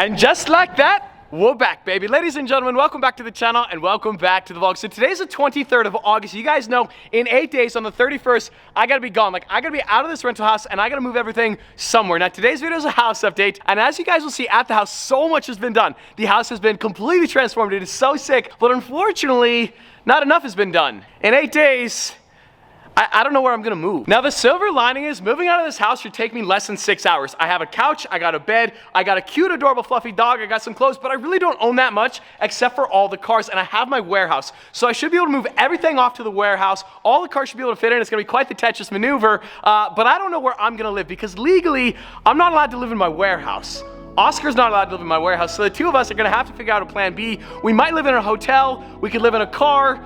And just like that, we're back, baby. Ladies and gentlemen, welcome back to the channel and welcome back to the vlog. So today's the 23rd of August. You guys know in 8 days on the 31st, I gotta be gone. Like, I gotta be out of this rental house and I gotta move everything somewhere. Now, today's video is a house update. And as you guys will see at the house, so much has been done. The house has been completely transformed. It is so sick, but unfortunately, not enough has been done. In 8 days, I don't know where I'm gonna move. Now, the silver lining is moving out of this house should take me less than 6 hours. I have a couch, I got a bed, I got a cute, adorable, fluffy dog, I got some clothes, but I really don't own that much except for all the cars, and I have my warehouse. So I should be able to move everything off to the warehouse. All the cars should be able to fit in. It's gonna be quite the Tetris maneuver, but I don't know where I'm gonna live because legally, I'm not allowed to live in my warehouse. Oscar's not allowed to live in my warehouse, so the two of us are gonna have to figure out a plan B. We might live in a hotel, we could live in a car,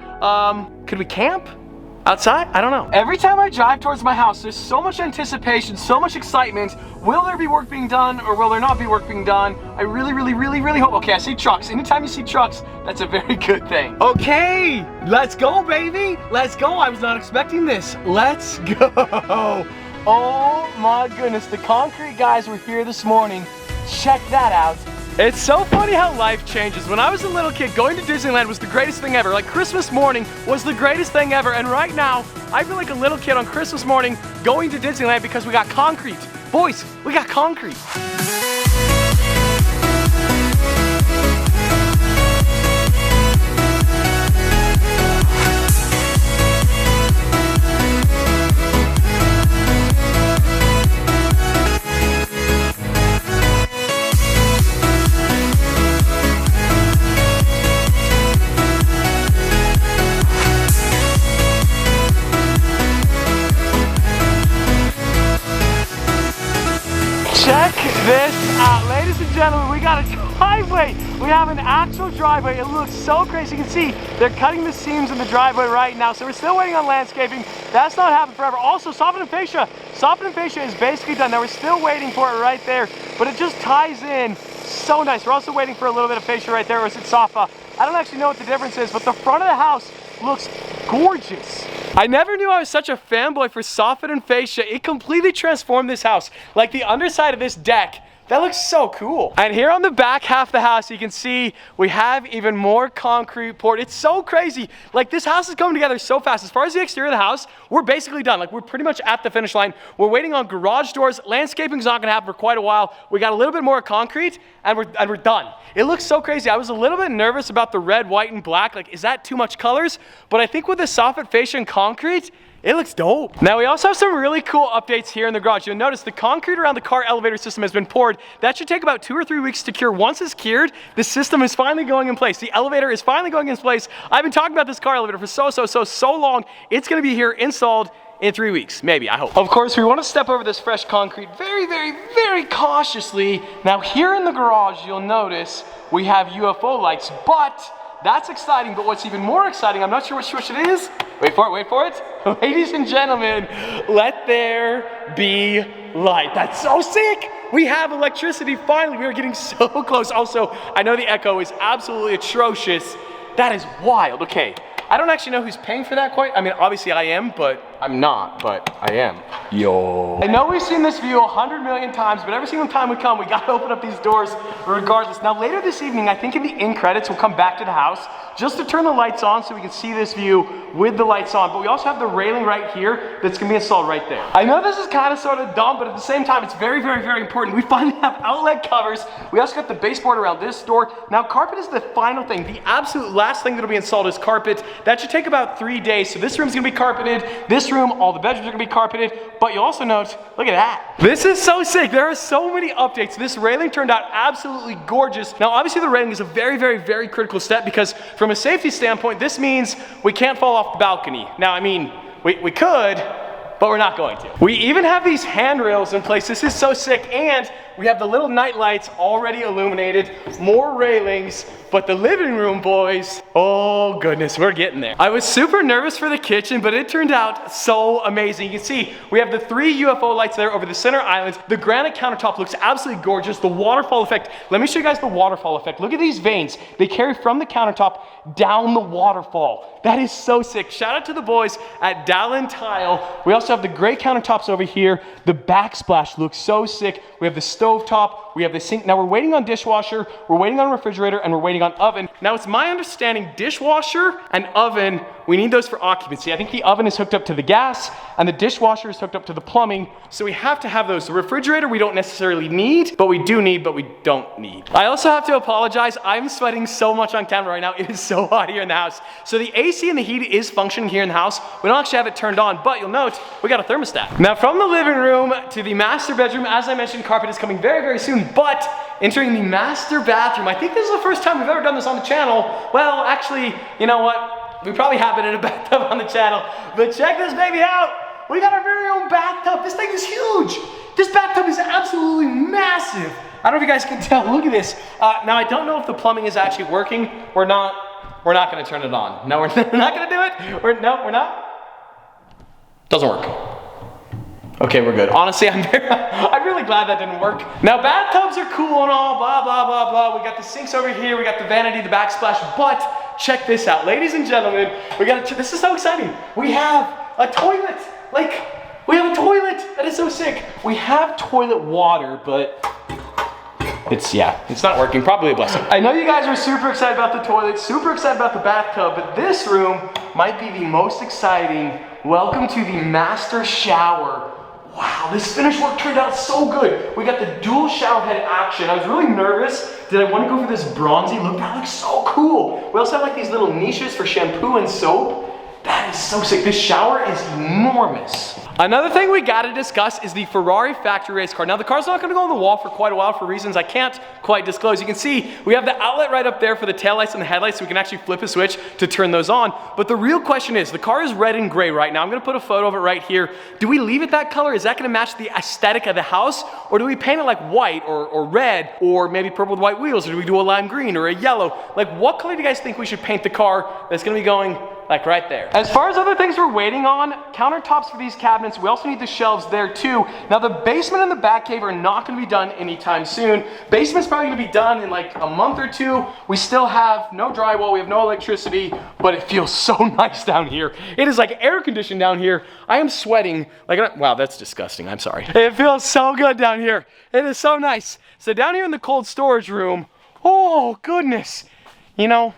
could we camp? Outside? I don't know. Every time I drive towards my house, there's so much anticipation, so much excitement. Will there be work being done or will there not be work being done? I really hope. Okay, I see trucks. Anytime you see trucks, that's a very good thing. Okay, let's go, baby. Let's go. I was not expecting this. Let's go. Oh my goodness, the concrete guys were here this morning. Check that out. It's so funny how life changes. When I was a little kid, going to Disneyland was the greatest thing ever. Like, Christmas morning was the greatest thing ever. And right now, I feel like a little kid on Christmas morning going to Disneyland because we got concrete. Boys, we got concrete. Check this out, ladies and gentlemen, we got a driveway. We have an actual driveway. It looks so crazy. You can see they're cutting the seams in the driveway right now. So we're still waiting on landscaping. That's not happening forever. Also, soffit and fascia. Soffit and fascia is basically done. Now we're still waiting for it right there, but it just ties in so nice. We're also waiting for a little bit of fascia right there, or is it soffa? I don't actually know what the difference is, but the front of the house looks gorgeous. I never knew I was such a fanboy for soffit and fascia. It completely transformed this house. Like the underside of this deck, that looks so cool. And here on the back half of the house, you can see we have even more concrete poured. It's so crazy. Like, this house is coming together so fast. As far as the exterior of the house, we're basically done. Like, we're pretty much at the finish line. We're waiting on garage doors. Landscaping's not gonna happen for quite a while. We got a little bit more concrete and we're done. It looks so crazy. I was a little bit nervous about the red, white, and black. Like, is that too much colors? But I think with the soffit, fascia, and concrete, it looks dope. Now, we also have some really cool updates here in the garage. You'll notice the concrete around the car elevator system has been poured. That should take about 2 or 3 weeks to cure. Once it's cured, the system is finally going in place. The elevator is finally going in place. I've been talking about this car elevator for so long. It's gonna be here installed in 3 weeks, maybe, I hope. Of course, we want to step over this fresh concrete very cautiously. Now, here in the garage, you'll notice we have UFO lights, but that's exciting. But what's even more exciting, I'm not sure what switch it is. Wait for it. Ladies and gentlemen, let there be light. That's so sick. We have electricity finally. We are getting so close. Also, I know the echo is absolutely atrocious. That is wild. Okay, I don't actually know who's paying for that quite. I mean, obviously I am, but I'm not, but I am. Yo. I know we've seen this view 100 million times, but every single time we come, we gotta open up these doors regardless. Now, later this evening, I think in the end credits, we'll come back to the house just to turn the lights on so we can see this view with the lights on. But we also have the railing right here that's gonna be installed right there. I know this is kind of sort of dumb, but at the same time, it's very important. We finally have outlet covers. We also got the baseboard around this door. Now, carpet is the final thing. The absolute last thing that'll be installed is carpet. That should take about 3 days. So this room's gonna be carpeted. This room, all the bedrooms are gonna be carpeted. But you also note, look at that. This is so sick. There are so many updates. This railing turned out absolutely gorgeous. Now, obviously the railing is a very critical step because from a safety standpoint, this means we can't fall off the balcony. Now, I mean, we could, but we're not going to. We even have these handrails in place. This is so sick. And we have the little night lights already illuminated, more railings, but the living room, boys, oh goodness, we're getting there. I was super nervous for the kitchen, but it turned out so amazing. You can see we have the 3 UFO lights there over the center islands. The granite countertop looks absolutely gorgeous. The waterfall effect, let me show you guys the waterfall effect. Look at these veins. They carry from the countertop down the waterfall. That is so sick. Shout out to the boys at Dallin Tile. We also have the gray countertops over here. The backsplash looks so sick. We have the stovetop, we have the sink. Now we're waiting on dishwasher, we're waiting on refrigerator, and we're waiting on oven. Now it's my understanding dishwasher and oven, we need those for occupancy. I think the oven is hooked up to the gas and the dishwasher is hooked up to the plumbing. So we have to have those. The refrigerator we don't necessarily need, but we do need, but we don't need. I also have to apologize. I'm sweating so much on camera right now. It is so hot here in the house. So the AC and the heat is functioning here in the house. We don't actually have it turned on, but you'll note we got a thermostat. Now from the living room to the master bedroom, as I mentioned, carpet is coming very, very soon, but entering the master bathroom. I think this is the first time we've ever done this on the channel. Well, actually, you know what? We probably have it in a bathtub on the channel, but check this baby out. We got our very own bathtub. This thing is huge. This bathtub is absolutely massive. I don't know if you guys can tell. Look at this. Now I don't know if the plumbing is actually working. We're not gonna turn it on. No, we're not gonna do it. We're not. Doesn't work. Okay, we're good. Honestly, I'm really glad that didn't work. Now, bathtubs are cool and all, blah, blah, blah, blah. We got the sinks over here, we got the vanity, the backsplash, but check this out. Ladies and gentlemen, this is so exciting. We have a toilet. We have a toilet. That is so sick. We have toilet water, but it's not working. Probably a blessing. I know you guys are super excited about the toilet, super excited about the bathtub, but this room might be the most exciting. Welcome to the master shower. Wow, this finish work turned out so good. We got the dual shower head action. I was really nervous. Did I want to go for this bronzy look? That looks so cool. We also have like these little niches for shampoo and soap. That is so sick. This shower is enormous. Another thing we gotta discuss is the Ferrari factory race car. Now the car's not gonna go on the wall for quite a while for reasons I can't quite disclose. You can see we have the outlet right up there for the taillights and the headlights, so we can actually flip a switch to turn those on. But the real question is, the car is red and gray right now. I'm gonna put a photo of it right here. Do we leave it that color? Is that gonna match the aesthetic of the house? Or do we paint it like white or red or maybe purple with white wheels? Or do we do a lime green or a yellow? Like what color do you guys think we should paint the car that's gonna be going like right there? As far as other things we're waiting on, countertops for these cabinets. We also need the shelves there too. Now the basement and the back cave are not gonna be done anytime soon. Basement's probably gonna be done in like a month or two. We still have no drywall, we have no electricity, but it feels so nice down here. It is like air conditioned down here. I am sweating like, wow, that's disgusting, I'm sorry. It feels so good down here. It is so nice. So down here in the cold storage room, oh goodness. You know,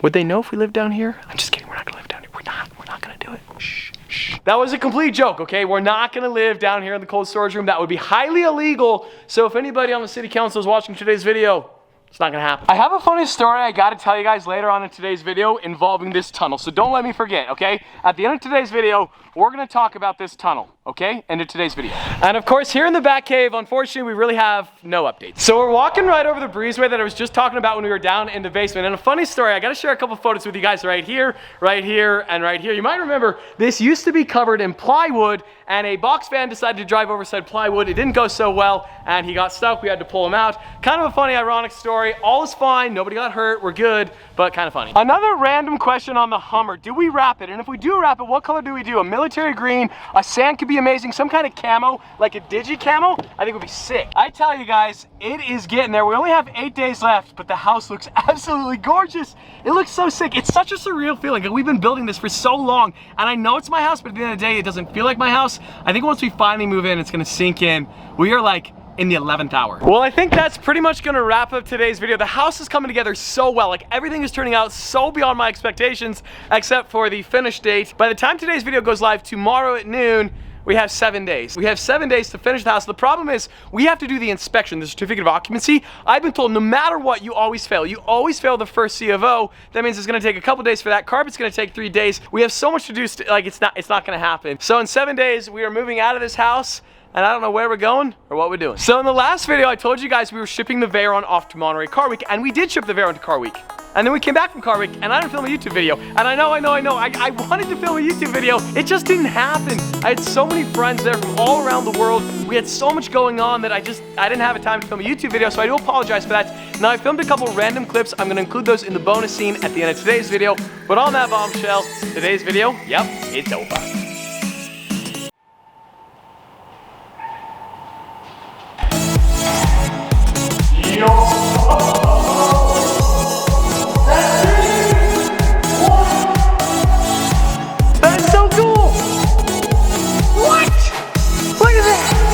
would they know if we live down here? I'm just kidding, we're not gonna live down here. We're not gonna do it. Shh, shh. That was a complete joke, okay? We're not gonna live down here in the cold storage room. That would be highly illegal. So if anybody on the city council is watching today's video, it's not gonna happen. I have a funny story I gotta tell you guys later on in today's video involving this tunnel, so don't let me forget, okay? At the end of today's video, we're gonna talk about this tunnel, okay? End of today's video. And of course, here in the back cave, unfortunately, we really have no updates. So we're walking right over the breezeway that I was just talking about when we were down in the basement. And a funny story, I gotta share a couple photos with you guys right here, and right here. You might remember, this used to be covered in plywood, and a box van decided to drive over said plywood. It didn't go so well, and he got stuck. We had to pull him out. Kind of a funny, ironic story. All is fine, nobody got hurt, we're good, but kind of funny. Another random question on the Hummer. Do we wrap it? And if we do wrap it, what color do we do? A military green, a sand could be amazing, some kind of camo, like a digi camo, I think would be sick. I tell you guys, it is getting there. We only have 8 days left, but the house looks absolutely gorgeous. It looks so sick. It's such a surreal feeling. Like, we've been building this for so long, and I know it's my house, but at the end of the day, it doesn't feel like my house. I think once we finally move in, it's gonna sink in. We are like in the 11th hour. Well, I think that's pretty much gonna wrap up today's video. The house is coming together so well. Like, everything is turning out so beyond my expectations, except for the finish date. By the time today's video goes live tomorrow at noon, we have 7 days. We have 7 days to finish the house. The problem is we have to do the inspection, the certificate of occupancy. I've been told no matter what, you always fail. You always fail the first C of O. That means it's gonna take a couple days for that. Carpet's gonna take 3 days. We have so much to do, like it's not gonna happen. So in 7 days, we are moving out of this house, and I don't know where we're going or what we're doing. So in the last video, I told you guys we were shipping the Veyron off to Monterey Car Week, and we did ship the Veyron to Car Week. And then we came back from Car Week, and I didn't film a YouTube video. And I know, I wanted to film a YouTube video. It just didn't happen. I had so many friends there from all around the world. We had so much going on that I didn't have a time to film a YouTube video, so I do apologize for that. Now, I filmed a couple random clips. I'm gonna include those in the bonus scene at the end of today's video. But on that bombshell, today's video, yep, it's over.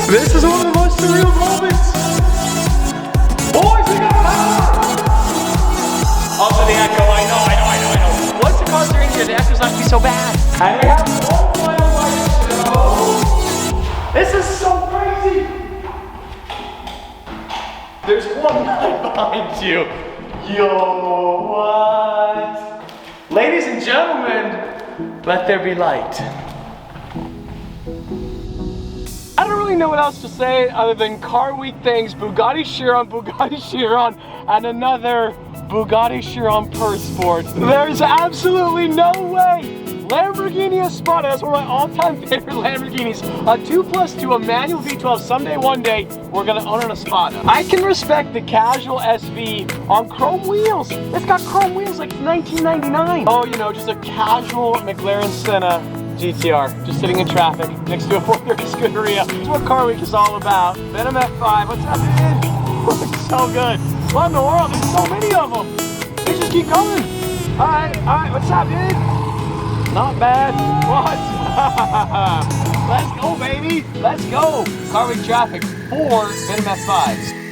This is one of the most surreal moments here. The echo's not gonna be so bad. And we have one final light show. This is so crazy. There's one light behind you. Yo, what? Ladies and gentlemen, let there be light. I don't really know what else to say other than car week things, Bugatti Chiron, and another Bugatti Chiron per sport. There's absolutely no way Lamborghini Espada, that's one of my all-time favorite Lamborghinis, a 2+2, a manual V12, someday, one day, we're gonna own an Espada. I can respect the casual SV on chrome wheels. It's got chrome wheels like 1999. Oh, you know, just a casual McLaren Senna GTR, just sitting in traffic next to a 430 Scuderia. That's what Car Week is all about. Venom F5, what's up, man? Looks so good. What in the world? There's so many of them. They just keep coming. All right, what's up, dude? Not bad. What? Let's go, baby. Let's go. Car Week traffic for Venom F5s.